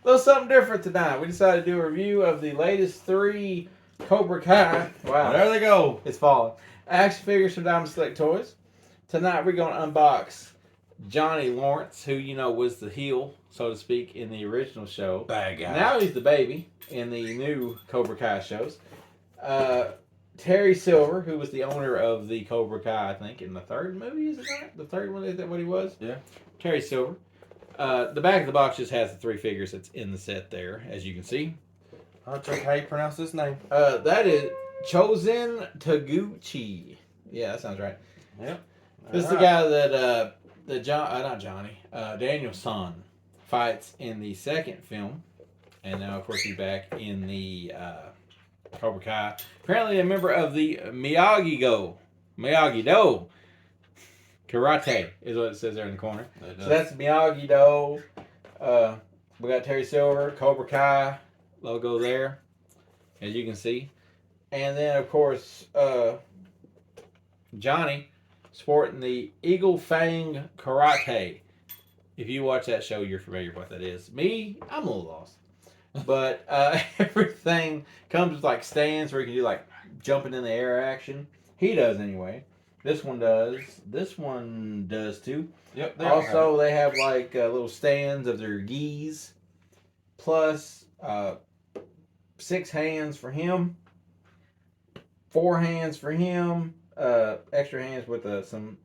little something different tonight. We decided to do a review of the latest 3 Cobra Kai. Wow. There they go. It's falling. Action figures from Diamond Select Toys. Tonight we're going to unbox Johnny Lawrence, who was the heel, so to speak, in the original show. Bad guy. Now he's the baby in the new Cobra Kai shows. Terry Silver, who was the owner of the Cobra Kai, I think, in the third movie, is it right? The third one, is that what he was? Yeah. Terry Silver. The back of the box just has the 3 figures that's in the set there, as you can see. I'll check how you pronounce this name. That is Chozen Taguchi. Yeah, that sounds right. Yep. This is the guy that Daniel's son fights in the second film, and now of course he's back in the Cobra Kai. Apparently a member of the Miyago-Do Karate is what it says there in the corner. So that's Miyagi-Do. We got Terry Silver, Cobra Kai logo there, as you can see. And then, of course, Johnny sporting the Eagle Fang Karate. If you watch that show, you're familiar with what that is. Me, I'm a little lost. But everything comes with like stands where you can do like jumping in the air action. He does anyway. This one does. This one does too. Yep. Also, they have like little stands of their gis, plus 6 hands for him, 4 hands for him, extra hands with some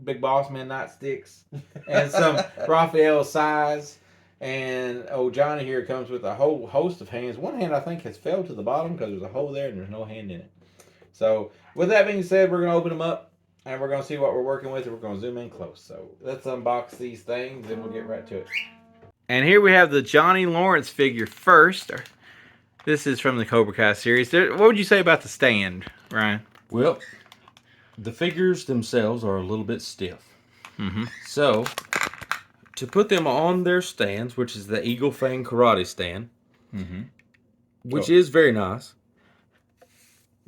Big Boss Man nightsticks, and some Raphael size. And Johnny here comes with a whole host of hands. One hand I think has fell to the bottom because there's a hole there and there's no hand in it. So with that being said, we're going to open them up and we're going to see what we're working with, and we're going to zoom in close. So let's unbox these things and we'll get right to it. And here we have the Johnny Lawrence figure first. This is from the Cobra Kai series. What would you say about the stand, Ryan? Well, the figures themselves are a little bit stiff. Mm-hmm. So, to put them on their stands, which is the Eagle Fang Karate stand, mm-hmm. which is very nice,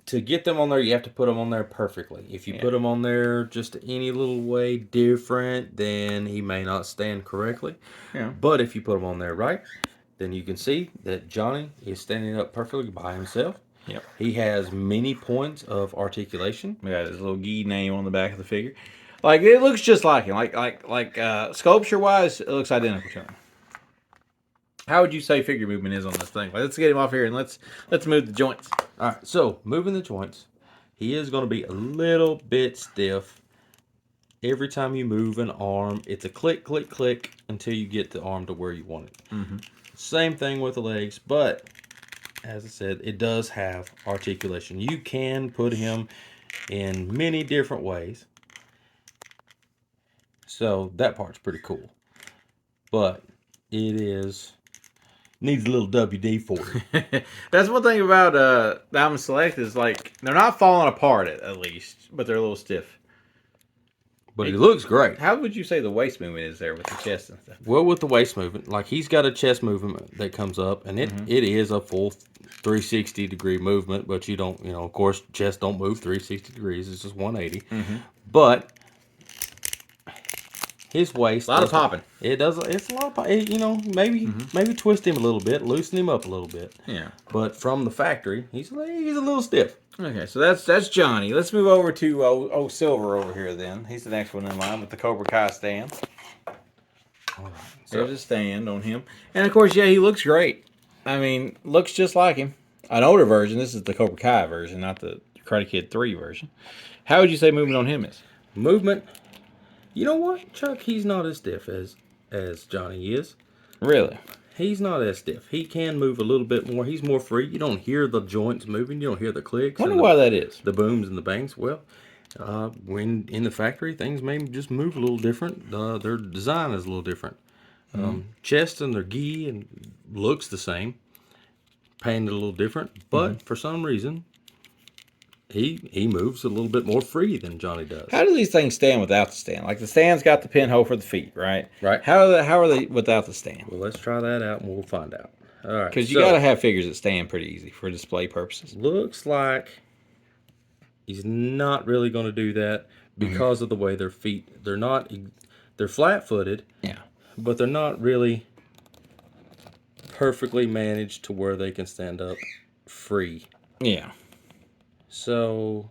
to get them on there, you have to put them on there perfectly. If you put them on there just any little way different, then he may not stand correctly. Yeah. But if you put them on there right, then you can see that Johnny is standing up perfectly by himself. Yep. He has many points of articulation. We got his little gi name on the back of the figure. Like, it looks just like him. Like sculpture-wise, it looks identical to him. How would you say figure movement is on this thing? Let's get him off here and let's move the joints. All right, so moving the joints, he is going to be a little bit stiff. Every time you move an arm, it's a click, click, click until you get the arm to where you want it. Mm-hmm. Same thing with the legs, but as I said, it does have articulation. You can put him in many different ways. So that part's pretty cool. But it needs a little WD for it. That's one thing about Diamond Select is like they're not falling apart at least, but they're a little stiff. But it looks great. How would you say the waist movement is there with the chest and stuff? Well, with the waist movement, like he's got a chest movement that comes up, and it is a full 360 degree movement, but you don't, of course, chest don't move 360 degrees. It's just 180. Mm-hmm. But his waist, a lot of popping. It does. It's a lot of popping. Maybe twist him a little bit, loosen him up a little bit. Yeah. But from the factory, he's a little stiff. Okay, so that's Johnny. Let's move over to Silver over here then. He's the next one in line with the Cobra Kai stand. All right. So there's a stand on him. And of course, yeah, he looks great. I mean, looks just like him. An older version. This is the Cobra Kai version, not the Karate Kid 3 version. How would you say movement on him is? Movement. You know what, Chuck? He's not as stiff as Johnny is. Really? He's not as stiff. He can move a little bit more. He's more free. You don't hear the joints moving. You don't hear the clicks. Wonder why that is. The booms and the bangs. Well, when in the factory, things may just move a little different. Their design is a little different. Chest and their gi and looks the same. Painted a little different. But for some reason, he moves a little bit more free than Johnny does. How do these things stand without the stand? Like the stand's got the pinhole for the feet, right? Right. How are they without the stand? Well, let's try that out and we'll find out. All right. Because you got to have figures that stand pretty easy for display purposes. Looks like he's not really going to do that because of the way their feet. They're flat-footed. Yeah. But they're not really perfectly managed to where they can stand up free. Yeah. So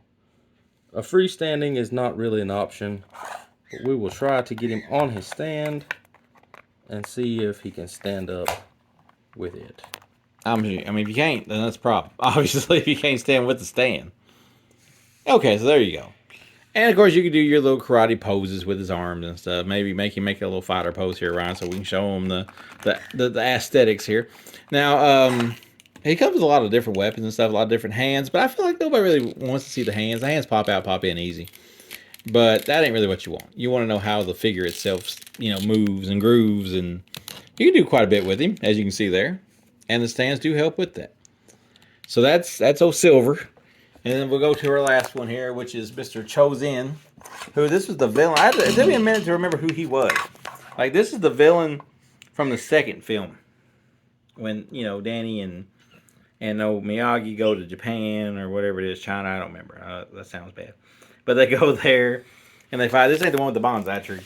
a freestanding is not really an option, but we will try to get him on his stand and see if he can stand up with it. I mean, if you can't, then that's a problem. Obviously, if you can't stand with the stand. Okay, so there you go. And of course, you can do your little karate poses with his arms and stuff. Maybe make a little fighter pose here, Ryan, so we can show him the aesthetics here. Now, he comes with a lot of different weapons and stuff, a lot of different hands, but I feel like nobody really wants to see the hands. The hands pop out, pop in easy. But that ain't really what you want. You want to know how the figure itself, moves and grooves, and you can do quite a bit with him, as you can see there. And the stands do help with that. So that's old Silver. And then we'll go to our last one here, which is Mr. Chozen, who this was the villain. It took me a minute to remember who he was. Like, this is the villain from the second film. When, Danny and Miyagi go to Japan or whatever it is, China, I don't remember. That sounds bad. But they go there and they fight. This ain't the one with the bonsai tree.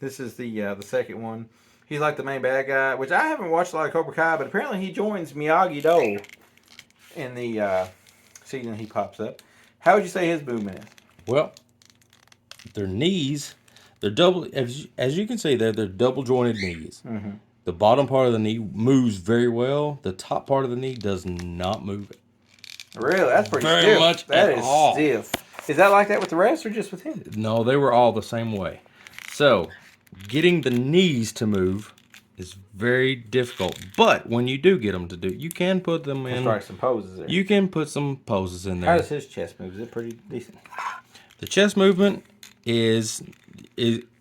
This is the second one. He's like the main bad guy, which I haven't watched a lot of Cobra Kai, but apparently he joins Miyagi-Do in the season he pops up. How would you say his movement is? Well, their knees, they're double, as you can see there, they're double jointed knees. Mm-hmm. The bottom part of the knee moves very well. The top part of the knee does not move. Really? That's pretty Very stiff. much That at is all. stiff. Is that like that with the rest or just with him? No, they were all the same way. So, getting the knees to move is very difficult. But when you do get them to do, you can put them in. Strike some poses there. You can put some poses in there. How does his chest move? Is it pretty decent? The chest movement is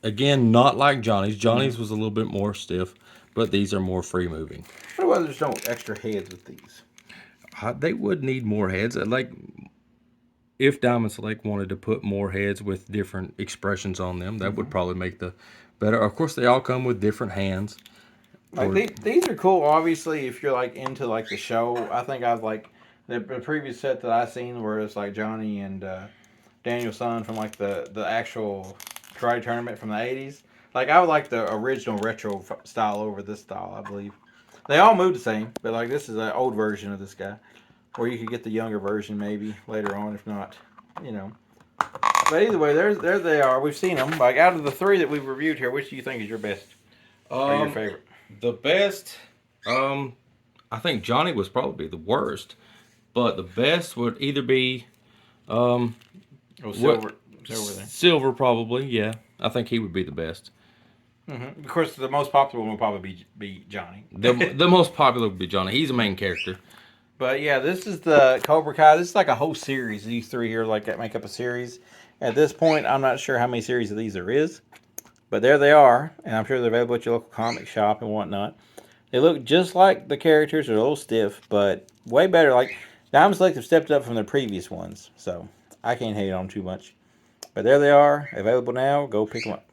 again not like Johnny's. Johnny's was a little bit more stiff, but these are more free moving. What about there's no extra heads with these? They would need more heads. Like if Diamond Select wanted to put more heads with different expressions on them, that would probably make the better. Of course, they all come with different hands. Like these are cool. Obviously, if you're like into like the show, I think I've like the previous set that I seen where it's like Johnny and Daniel's son from like the actual karate tournament from the 80s. Like I would like the original retro style over this style. I believe they all move the same, but like this is an old version of this guy, or you could get the younger version maybe later on. If not, But either way, there they are. We've seen them. Like out of the three that we've reviewed here, which do you think is your best or your favorite? The best, I think Johnny was probably the worst, but the best would either be, Silver there. Silver probably, yeah. I think he would be the best. Mm-hmm. Of course, the most popular one will probably be Johnny. The most popular would be Johnny. He's a main character. But yeah, this is the Cobra Kai. This is like a whole series. These three here make up a series. At this point, I'm not sure how many series of these there is. But there they are, and I'm sure they're available at your local comic shop and whatnot. They look just like the characters. They're a little stiff, but way better. Like, Diamond Select have stepped up from their previous ones, so I can't hate on them too much. But there they are, available now. Go pick them up.